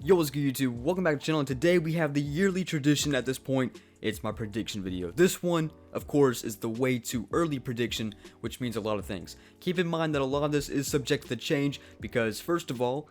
Yo, what's good YouTube? Welcome back to the channel, and today we have the yearly tradition at this point. It's my prediction video. This one, of course, is the way too early prediction, which means a lot of things. Keep in mind that a lot of this is subject to change because, first of all,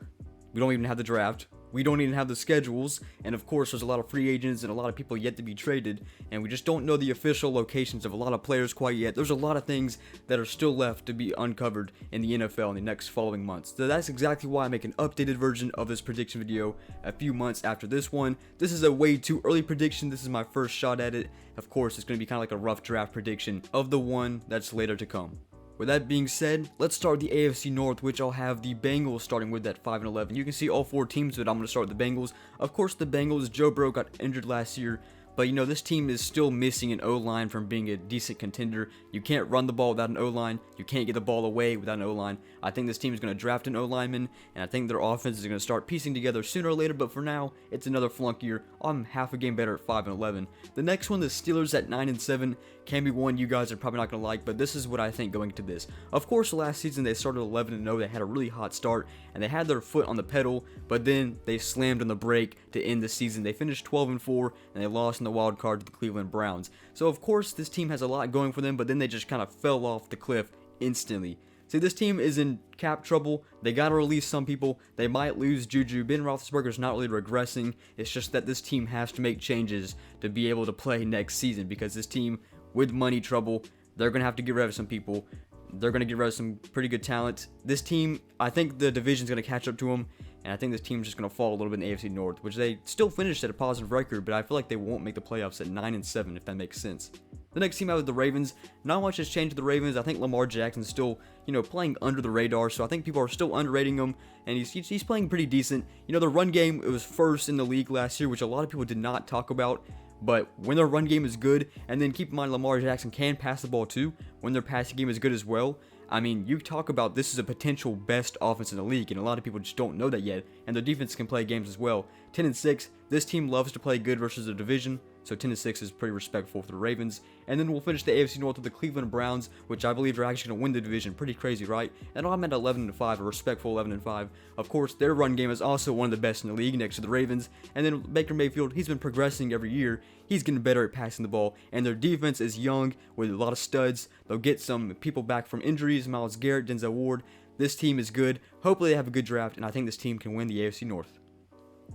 we don't even have the draft. We don't even have the schedules, and of course there's a lot of free agents and a lot of people yet to be traded, and we just don't know the official locations of a lot of players quite yet. There's a lot of things that are still left to be uncovered in the NFL in the next following months. So that's exactly why I make an updated version of this prediction video a few months after this one. This is a way too early prediction. This is my first shot at it. Of course, it's going to be kind of like a rough draft prediction of the one that's later to come. With that being said, let's start the AFC North, which I'll have the Bengals starting with at 5-11. You can see all four teams, but I'm going to start with the Bengals. Of course, the Bengals, Joe Burrow got injured last year, but this team is still missing an O-line from being a decent contender. You can't run the ball without an O-line. You can't get the ball away without an O-line. I think this team is going to draft an O-lineman, and I think their offense is going to start piecing together sooner or later, but for now, it's another flunk year. I'm half a game better at 5-11. The next one, the Steelers at 9-7, can be one you guys are probably not going to like, but this is what I think going into this. Of course, last season they started 11-0. They had a really hot start, and they had their foot on the pedal, but then they slammed on the brake to end the season. They finished 12-4, and they lost in the wild card to the Cleveland Browns. So of course this team has a lot going for them, but then they just kind of fell off the cliff instantly. See, this team is in cap trouble. They gotta release some people. They might lose Juju. Ben Roethlisberger's not really regressing. It's just that this team has to make changes to be able to play next season, because this team with money trouble, they're gonna have to get rid of some people. They're going to get rid of some pretty good talent. This team, I think the division's going to catch up to them, and I think this team's just going to fall a little bit in the AFC North, which they still finished at a positive record, but I feel like they won't make the playoffs at 9-7, if that makes sense. The next team out is the Ravens. Not much has changed with the Ravens. I think Lamar Jackson's still, playing under the radar, so I think people are still underrating him, and he's playing pretty decent. The run game, it was first in the league last year, which a lot of people did not talk about. But when their run game is good, and then keep in mind Lamar Jackson can pass the ball too, when their passing game is good as well, I mean, you talk about this is a potential best offense in the league, and a lot of people just don't know that yet, and their defense can play games as well. 10-6, this team loves to play good versus the division, so 10-6 is pretty respectful for the Ravens. And then we'll finish the AFC North with the Cleveland Browns, which I believe are actually going to win the division. Pretty crazy, right? And I'm at 11-5, a respectful 11-5. Of course, their run game is also one of the best in the league next to the Ravens. And then Baker Mayfield, he's been progressing every year. He's getting better at passing the ball. And their defense is young with a lot of studs. They'll get some people back from injuries, Myles Garrett, Denzel Ward. This team is good. Hopefully they have a good draft, and I think this team can win the AFC North.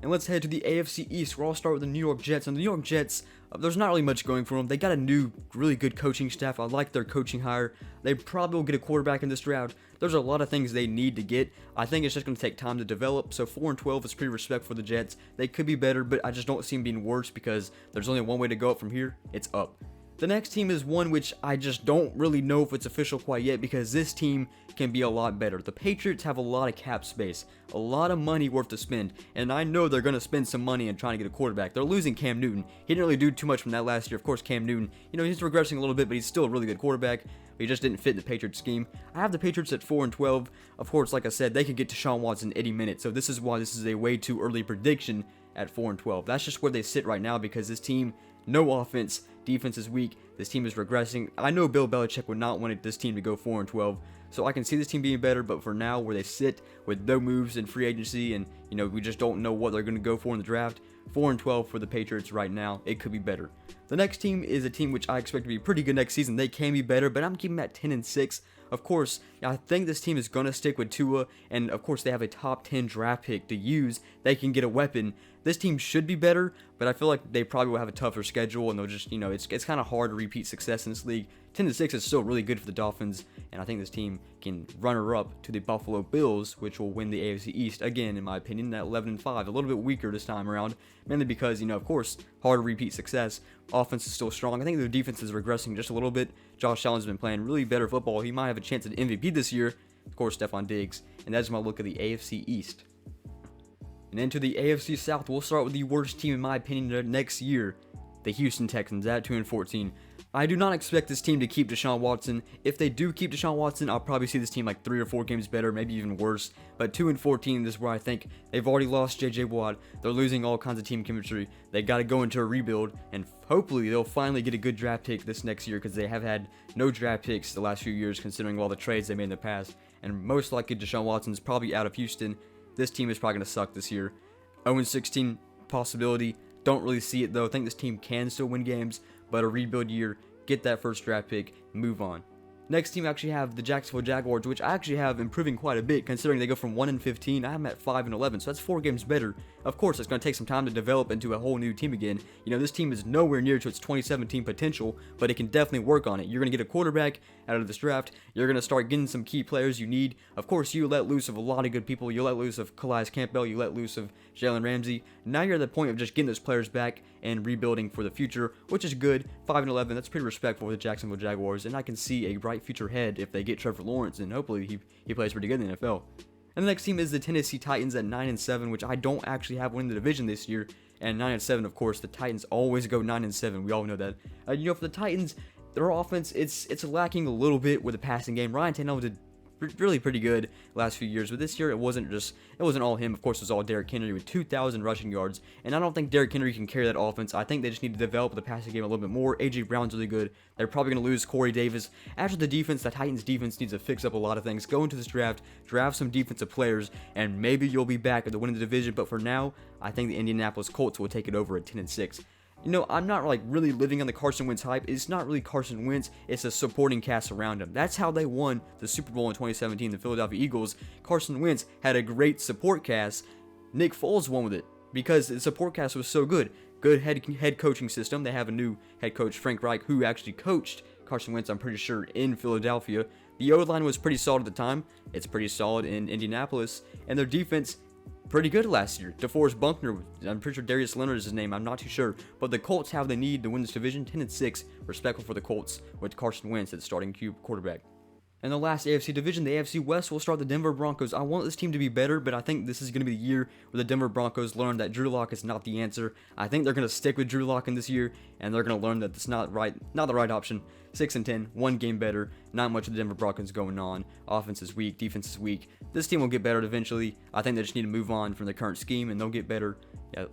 And let's head to the AFC East, where I'll start with the New York Jets. And the New York Jets, there's not really much going for them. They got a new, really good coaching staff. I like their coaching hire. They probably will get a quarterback in this draft. There's a lot of things they need to get. I think it's just going to take time to develop. So 4-12 is pretty respectful for the Jets. They could be better, but I just don't see them being worse because there's only one way to go up from here. It's up. The next team is one which I just don't really know if it's official quite yet, because this team can be a lot better. The Patriots have a lot of cap space, a lot of money worth to spend, and I know they're going to spend some money on trying to get a quarterback. They're losing Cam Newton. He didn't really do too much from that last year. Of course, Cam Newton, he's regressing a little bit, but he's still a really good quarterback. He just didn't fit in the Patriots scheme. I have the Patriots at 4-12. Of course, like I said, they could get Deshaun Watson any minute, so this is why this is a way too early prediction at 4-12. That's just where they sit right now, because this team, no offense, defense is weak, this team is regressing. I know Bill Belichick would not want this team to go 4-12, so I can see this team being better, but for now, where they sit with no moves in free agency, and we just don't know what they're going to go for in the draft, 4-12 for the Patriots right now. It could be better. The next team is a team which I expect to be pretty good next season. They can be better, but I'm keeping them at 10-6. Of course, I think this team is going to stick with Tua, and of course they have a top 10 draft pick to use. They can get a weapon. This team should be better, but I feel like they probably will have a tougher schedule, and they'll just, it's kind of hard to repeat success in this league. 10-6 is still really good for the Dolphins, and I think this team can runner-up to the Buffalo Bills, which will win the AFC East, again, in my opinion, at 11-5. A little bit weaker this time around, mainly because, of course, hard to repeat success. Offense is still strong. I think their defense is regressing just a little bit. Josh Allen's been playing really better football. He might have a chance at MVP this year. Of course, Stephon Diggs. And that's my look at the AFC East. And into the AFC South, we'll start with the worst team, in my opinion, next year. The Houston Texans at 2-14. I do not expect this team to keep Deshaun Watson. If they do keep Deshaun Watson, I'll probably see this team like 3 or 4 games better, maybe even worse. But 2-14 is where I think they've already lost J.J. Watt. They're losing all kinds of team chemistry. They got to go into a rebuild, and hopefully they'll finally get a good draft pick this next year, because they have had no draft picks the last few years considering all the trades they made in the past. And most likely Deshaun Watson's probably out of Houston. This team is probably going to suck this year. 0-16 possibility. Don't really see it though. I think this team can still win games, but a rebuild year, get that first draft pick, move on. Next team, I actually have the Jacksonville Jaguars, which I actually have improving quite a bit considering they go from 1-15. I'm at 5-11, so that's 4 games better. Of course, it's going to take some time to develop into a whole new team again. You know, this team is nowhere near to its 2017 potential, but it can definitely work on it. You're going to get a quarterback out of this draft. You're going to start getting some key players you need. Of course, you let loose of a lot of good people. You let loose of Calais Campbell. You let loose of Jalen Ramsey. Now you're at the point of just getting those players back and rebuilding for the future, which is good. 5-11, that's pretty respectful for the Jacksonville Jaguars, and I can see a bright future ahead if they get Trevor Lawrence, and hopefully he plays pretty good in the NFL. And the next team is the Tennessee Titans at 9-7, which I don't actually have winning the division this year. And 9-7, of course, the Titans always go 9-7. We all know that. You know, for the Titans, their offense, it's lacking a little bit with the passing game. Ryan Tannehill did really pretty good last few years, but this year it wasn't all him. Of course, it was all Derrick Henry with 2,000 rushing yards, and I don't think Derrick Henry can carry that offense. I think they just need to develop the passing game a little bit more. AJ Brown's really good. They're probably going to lose Corey Davis. After the defense, the Titans defense needs to fix up a lot of things. Go into this draft some defensive players, and maybe you'll be back at the winning the division. But for now, I think the Indianapolis Colts will take it over at 10-6. You know, I'm not like really living on the Carson Wentz hype. It's not really Carson Wentz, it's a supporting cast around him. That's how they won the Super Bowl in 2017, the Philadelphia Eagles. Carson Wentz had a great support cast. Nick Foles won with it because the support cast was so good. Good head coaching system. They have a new head coach, Frank Reich, who actually coached Carson Wentz, I'm pretty sure, in Philadelphia. The O-line was pretty solid at the time. It's pretty solid in Indianapolis. And their defense, pretty good last year. DeForest Buckner, I'm pretty sure Darius Leonard is his name, I'm not too sure. But the Colts have the need to win this division. 10-6, respectful for the Colts with Carson Wentz at starting quarterback. And the last AFC division, the AFC West, will start the Denver Broncos. I want this team to be better, but I think this is going to be the year where the Denver Broncos learn that Drew Lock is not the answer. I think they're going to stick with Drew Lock in this year, and they're going to learn that it's not the right option. 6-10, 1 game better. Not much of the Denver Broncos going on. Offense is weak, defense is weak. This team will get better eventually. I think they just need to move on from the current scheme, and they'll get better,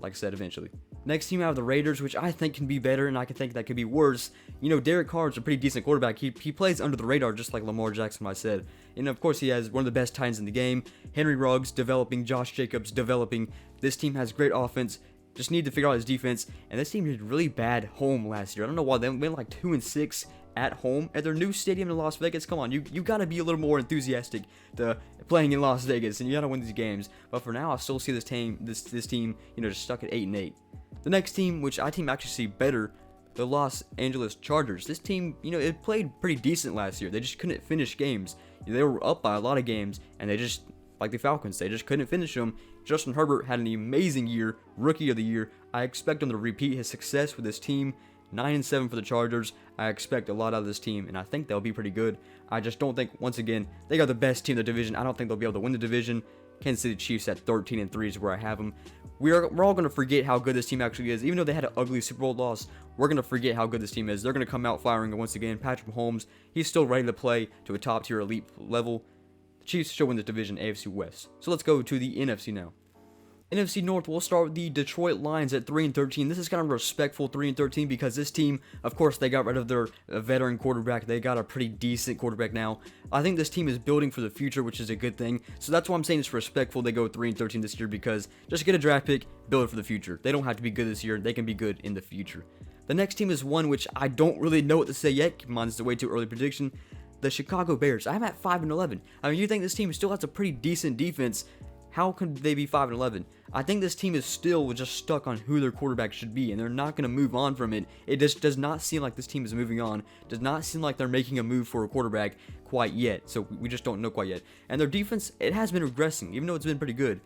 like I said, eventually. Next team out of the Raiders, which I think can be better, and I can think that could be worse. You know, Derek Carr is a pretty decent quarterback. He plays under the radar, just like Lamar Jackson, I said. And of course, he has one of the best tight ends in the game. Henry Ruggs developing, Josh Jacobs developing. This team has great offense. Just need to figure out his defense. And this team did really bad home last year. I don't know why they went like 2-6 at home at their new stadium in Las Vegas. Come on, you got to be a little more enthusiastic to playing in Las Vegas, and you got to win these games. But for now, I still see this team, you know, just stuck at 8-8. The next team, which I actually see better, the Los Angeles Chargers. This team, you know, it played pretty decent last year. They just couldn't finish games. They were up by a lot of games, and they just, like the Falcons, they just couldn't finish them. Justin Herbert had an amazing year, rookie of the year. I expect him to repeat his success with this team. 9-7 for the Chargers. I expect a lot out of this team, and I think they'll be pretty good. I just don't think, once again, they got the best team in the division. I don't think they'll be able to win the division. Kansas City Chiefs at 13-3 is where I have them. We're all going to forget how good this team actually is. Even though they had an ugly Super Bowl loss, we're going to forget how good this team is. They're going to come out firing once again. Patrick Mahomes, he's still ready to play to a top-tier elite level. The Chiefs should win this division, AFC West. So let's go to the NFC now. NFC North, we'll start with the Detroit Lions at 3-13. This is kind of a respectful 3-13 because this team, of course, they got rid of their veteran quarterback. They got a pretty decent quarterback now. I think this team is building for the future, which is a good thing. So that's why I'm saying it's respectful they go 3-13 this year, because just get a draft pick, build it for the future. They don't have to be good this year. They can be good in the future. The next team is one which I don't really know what to say yet. Keep in mind, it's a way too early prediction. The Chicago Bears. I'm at 5-11. I mean, you think this team still has a pretty decent defense. How could they be 5-11? I think this team is still just stuck on who their quarterback should be, and they're not going to move on from it. It just does not seem like this team is moving on. Does not seem like they're making a move for a quarterback quite yet. So we just don't know quite yet. And their defense, it has been regressing, even though it's been pretty good.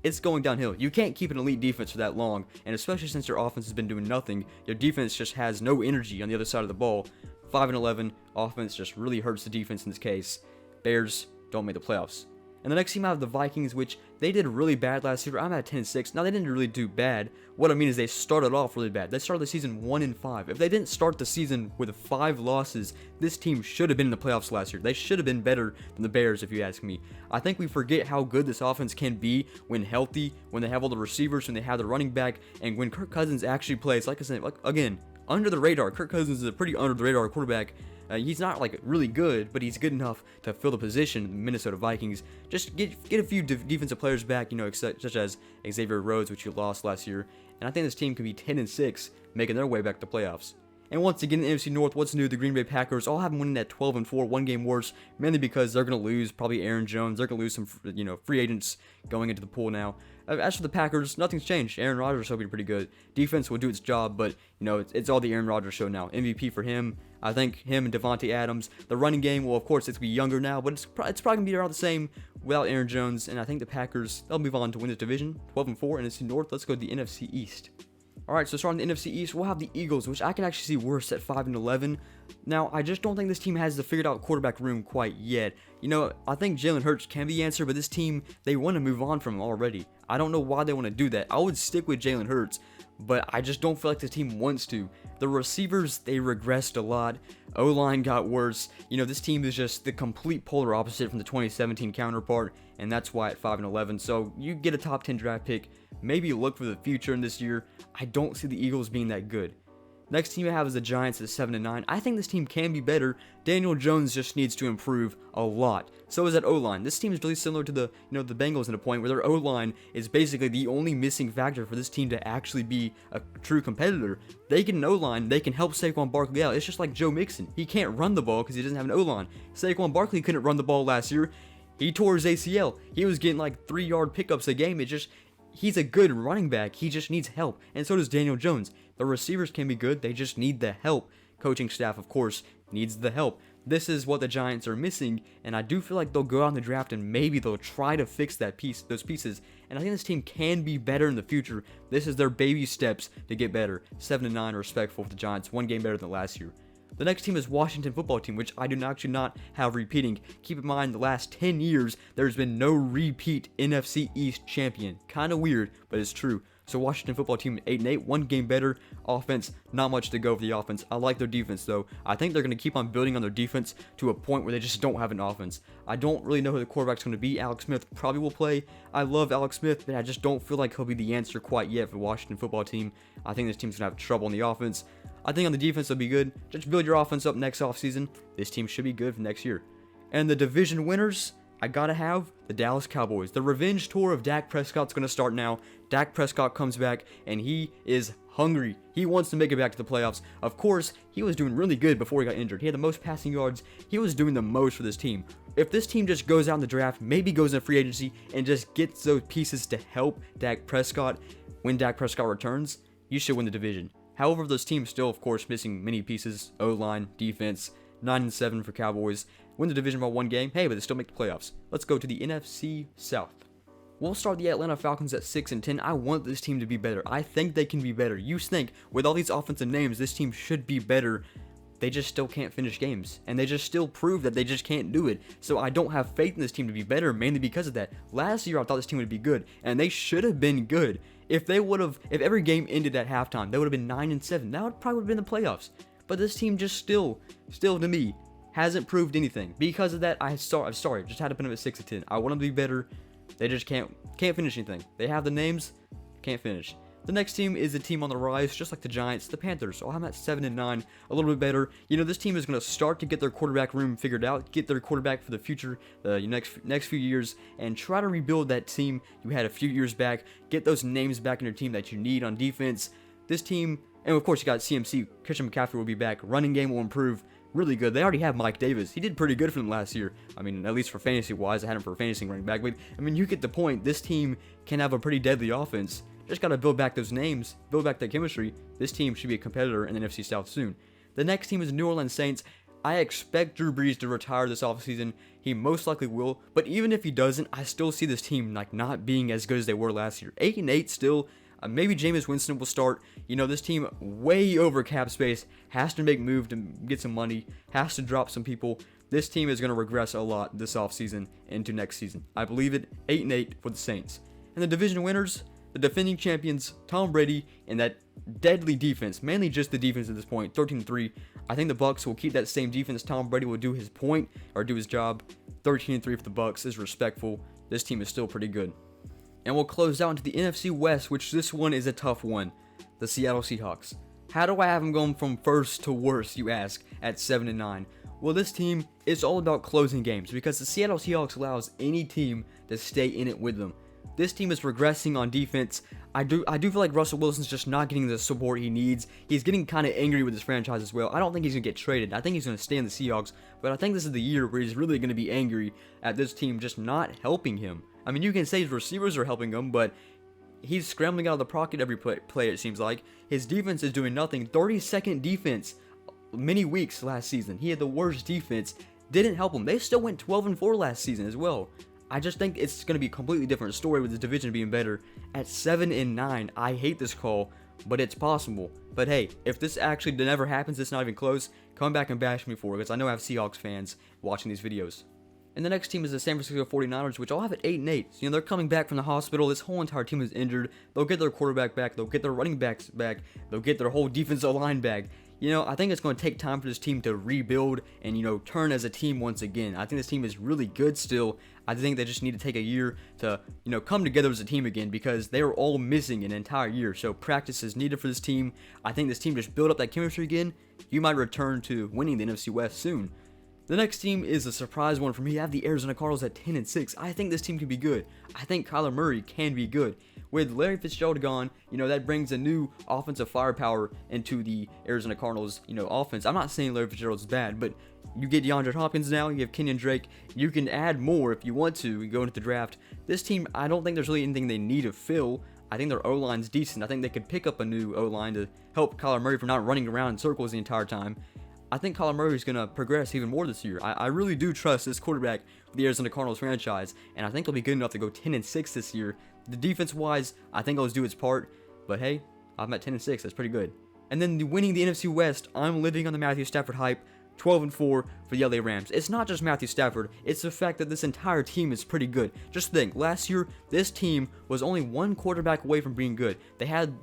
It's going downhill. You can't keep an elite defense for that long, and especially since their offense has been doing nothing, their defense just has no energy on the other side of the ball. 5-11, offense just really hurts the defense in this case. Bears don't make the playoffs. And the next team out of the Vikings, which they did really bad last year. I'm at 10-6. Now, they didn't really do bad. What I mean is they started off really bad. They started the season 1-5. If they didn't start the season with 5 losses, this team should have been in the playoffs last year. They should have been better than the Bears, if you ask me. I think we forget how good this offense can be when healthy, when they have all the receivers, when they have the running back, and when Kirk Cousins actually plays. Like I said, again, under the radar. Kirk Cousins is a pretty under the radar quarterback. He's not like really good, but he's good enough to fill the position. The Minnesota Vikings just get a few defensive players back, such as Xavier Rhodes, which you lost last year. And I think this team can be 10-6, making their way back to playoffs. And once again, in the NFC North, what's new? The Green Bay Packers all have them winning at 12-4, one game worse, mainly because they're going to lose probably Aaron Jones. They're going to lose some, free agents going into the pool now. As for the Packers, nothing's changed. Aaron Rodgers will be pretty good. Defense will do its job, but it's all the Aaron Rodgers show now. MVP for him. I think him and Devontae Adams. The running game, well, of course, it's going to be younger now, but it's probably going to be around the same without Aaron Jones. And I think the Packers, they'll move on to win this division. 12-4, NFC North. Let's go to the NFC East. Alright, so starting the NFC East, we'll have the Eagles, which I can actually see worse at 5-11. Now, I just don't think this team has the figured out quarterback room quite yet. I think Jalen Hurts can be the answer, but this team, they want to move on from him already. I don't know why they want to do that. I would stick with Jalen Hurts, but I just don't feel like the team wants to. The receivers, they regressed a lot. O-line got worse. This team is just the complete polar opposite from the 2017 counterpart, and that's why at 5-11. So you get a top 10 draft pick. Maybe look for the future in this year. I don't see the Eagles being that good. Next team I have is the Giants at 7-9. I think this team can be better. Daniel Jones just needs to improve a lot. So is that O-line. This team is really similar to the the Bengals in a point where their O-line is basically the only missing factor for this team to actually be a true competitor. They get an O-line, they can help Saquon Barkley out. It's just like Joe Mixon. He can't run the ball because he doesn't have an O-line. Saquon Barkley couldn't run the ball last year. He tore his ACL. He was getting like 3-yard pickups a game. He's a good running back. He just needs help. And so does Daniel Jones. The receivers can be good. They just need the help. Coaching staff, of course, needs the help. This is what the Giants are missing. And I do feel like they'll go out in the draft and maybe they'll try to fix those pieces. And I think this team can be better in the future. This is their baby steps to get better. 7-9, respectful for the Giants. One game better than last year. The next team is Washington Football Team, which I do actually not have repeating. Keep in mind, the last 10 years, there's been no repeat NFC East champion. Kind of weird, but it's true. So Washington Football Team 8-8, one game better. Offense, not much to go for the offense. I like their defense, though. I think they're going to keep on building on their defense to a point where they just don't have an offense. I don't really know who the quarterback's going to be. Alex Smith probably will play. I love Alex Smith, but I just don't feel like he'll be the answer quite yet for the Washington Football Team. I think this team's going to have trouble on the offense. I think on the defense, they'll be good. Just build your offense up next offseason. This team should be good for next year. And the division winners, I gotta have the Dallas Cowboys. The revenge tour of Dak Prescott's gonna start now. Dak Prescott comes back, and he is hungry. He wants to make it back to the playoffs. Of course, he was doing really good before he got injured. He had the most passing yards. He was doing the most for this team. If this team just goes out in the draft, maybe goes in free agency, and just gets those pieces to help Dak Prescott when Dak Prescott returns, you should win the division. However, this team's still, of course, missing many pieces. O-line, defense, 9-7 for Cowboys. Win the division by one game. Hey, but they still make the playoffs. Let's go to the NFC South. We'll start the Atlanta Falcons at 6-10. I want this team to be better. I think they can be better. You think, with all these offensive names, this team should be better. They just still can't finish games. And they just still prove that they just can't do it. So I don't have faith in this team to be better, mainly because of that. Last year, I thought this team would be good. And they should have been good. If every game ended at halftime, they would have been 9-7. That would probably have been the playoffs. But this team just still to me, hasn't proved anything. Because of that, I'm sorry. Just had to put them at 6-10. I want them to be better. They just can't finish anything. They have the names, can't finish. The next team is a team on the rise, just like the Giants, the Panthers. So I'm at 7-9, a little bit better. This team is going to start to get their quarterback room figured out, get their quarterback for the future, next few years, and try to rebuild that team you had a few years back. Get those names back in your team that you need on defense. This team, and of course you got CMC, Christian McCaffrey will be back. Running game will improve. Really good. They already have Mike Davis. He did pretty good for them last year. I mean, at least for fantasy-wise, I had him for a fantasy running back. But, I mean, you get the point. This team can have a pretty deadly offense. Just got to build back those names, build back that chemistry. This team should be a competitor in the NFC South soon. The next team is New Orleans Saints. I expect Drew Brees to retire this offseason. He most likely will. But even if he doesn't, I still see this team not being as good as they were last year. 8-8 still. Maybe Jameis Winston will start. This team way over cap space, has to make move to get some money, has to drop some people. This team is going to regress a lot this offseason into next season. I believe it. 8-8 for the Saints. And the division winners, the defending champions, Tom Brady, and that deadly defense, mainly just the defense at this point, 13-3. I think the Bucs will keep that same defense. Tom Brady will do his point, or do his job. 13-3 for the Bucs is respectful. This team is still pretty good. And we'll close out into the NFC West, which this one is a tough one. The Seattle Seahawks. How do I have them going from first to worst, you ask, at 7-9? Well, this team is all about closing games because the Seattle Seahawks allows any team to stay in it with them. This team is regressing on defense. I do feel like Russell Wilson's just not getting the support he needs. He's getting kind of angry with his franchise as well. I don't think he's going to get traded. I think he's going to stay in the Seahawks, but I think this is the year where he's really going to be angry at this team just not helping him. I mean, you can say his receivers are helping him, but he's scrambling out of the pocket every play, it seems like. His defense is doing nothing. 32nd defense many weeks last season. He had the worst defense. Didn't help him. They still went 12-4 last season as well. I just think it's going to be a completely different story with the division being better. At 7-9, I hate this call, but it's possible. But hey, if this actually never happens, it's not even close, come back and bash me for it, because I know I have Seahawks fans watching these videos. And the next team is the San Francisco 49ers, which I'll have at 8-8. So, they're coming back from the hospital. This whole entire team is injured. They'll get their quarterback back. They'll get their running backs back. They'll get their whole defensive line back. I think it's going to take time for this team to rebuild and, turn as a team once again. I think this team is really good still. I think they just need to take a year to, come together as a team again because they were all missing an entire year. So practice is needed for this team. I think this team just build up that chemistry again. You might return to winning the NFC West soon. The next team is a surprise one for me. I have the Arizona Cardinals at 10-6. I think this team can be good. I think Kyler Murray can be good. With Larry Fitzgerald gone, that brings a new offensive firepower into the Arizona Cardinals, offense. I'm not saying Larry Fitzgerald's bad, but you get DeAndre Hopkins now, you have Kenyon Drake. You can add more if you want to go into the draft. This team, I don't think there's really anything they need to fill. I think their O-line's decent. I think they could pick up a new O-line to help Kyler Murray from not running around in circles the entire time. I think Kyler Murray is going to progress even more this year. I really do trust this quarterback for the Arizona Cardinals franchise, and I think they'll be good enough to go 10-6 this year. The defense-wise, I think it'll do its part, but hey, I'm at 10-6. That's pretty good. And then winning the NFC West, I'm living on the Matthew Stafford hype. 12-4 for the LA Rams. It's not just Matthew Stafford, it's the fact that this entire team is pretty good. Just think, last year, this team was only one quarterback away from being good. They had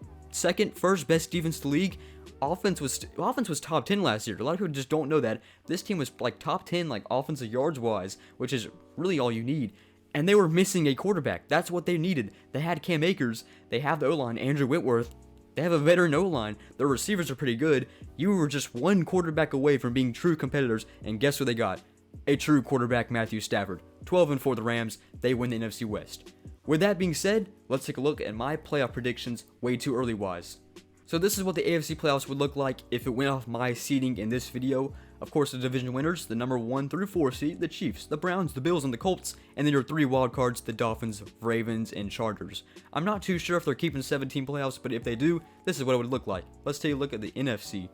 first best defense in the league. Offense was top 10 last year. A lot of people just don't know that. This team was like top 10 like offensive yards wise, which is really all you need. And they were missing a quarterback. That's what they needed. They had Cam Akers. They have the O-line, Andrew Whitworth. They have a veteran O-line. Their receivers are pretty good. You were just one quarterback away from being true competitors, and guess what they got? A true quarterback, Matthew Stafford. 12-4 the Rams. They win the NFC West. With that being said, let's take a look at my playoff predictions way too early wise. So this is what the AFC playoffs would look like if it went off my seeding in this video. Of course, the division winners, the number 1 through 4 seed, the Chiefs, the Browns, the Bills, and the Colts, and then your 3 wild cards, the Dolphins, Ravens, and Chargers. I'm not too sure if they're keeping 17 playoffs, but if they do, this is what it would look like. Let's take a look at the NFC.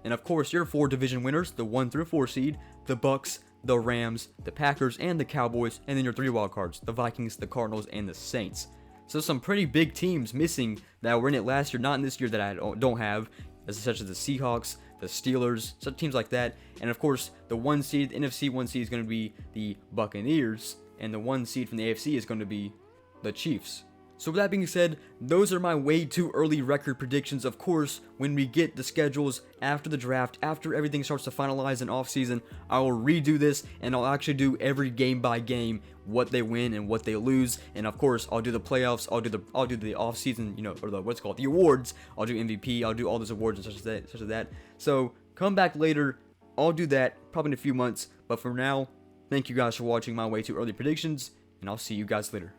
And of course, your 4 division winners, the 1 through 4 seed, the Bucks, the Rams, the Packers, and the Cowboys, and then your 3 wild cards, the Vikings, the Cardinals, and the Saints. So some pretty big teams missing that were in it last year, not in this year that I don't have, such as the Seahawks, the Steelers, such teams like that. And of course, the 1 seed, the NFC 1 seed is going to be the Buccaneers, and the 1 seed from the AFC is going to be the Chiefs. So with that being said, those are my way too early record predictions. Of course, when we get the schedules after the draft, after everything starts to finalize in offseason, I will redo this and I'll actually do every game by game, what they win and what they lose. And of course, I'll do the playoffs, I'll do the offseason, or the awards. I'll do MVP, I'll do all those awards and such as that. So come back later, I'll do that probably in a few months. But for now, thank you guys for watching my way too early predictions, and I'll see you guys later.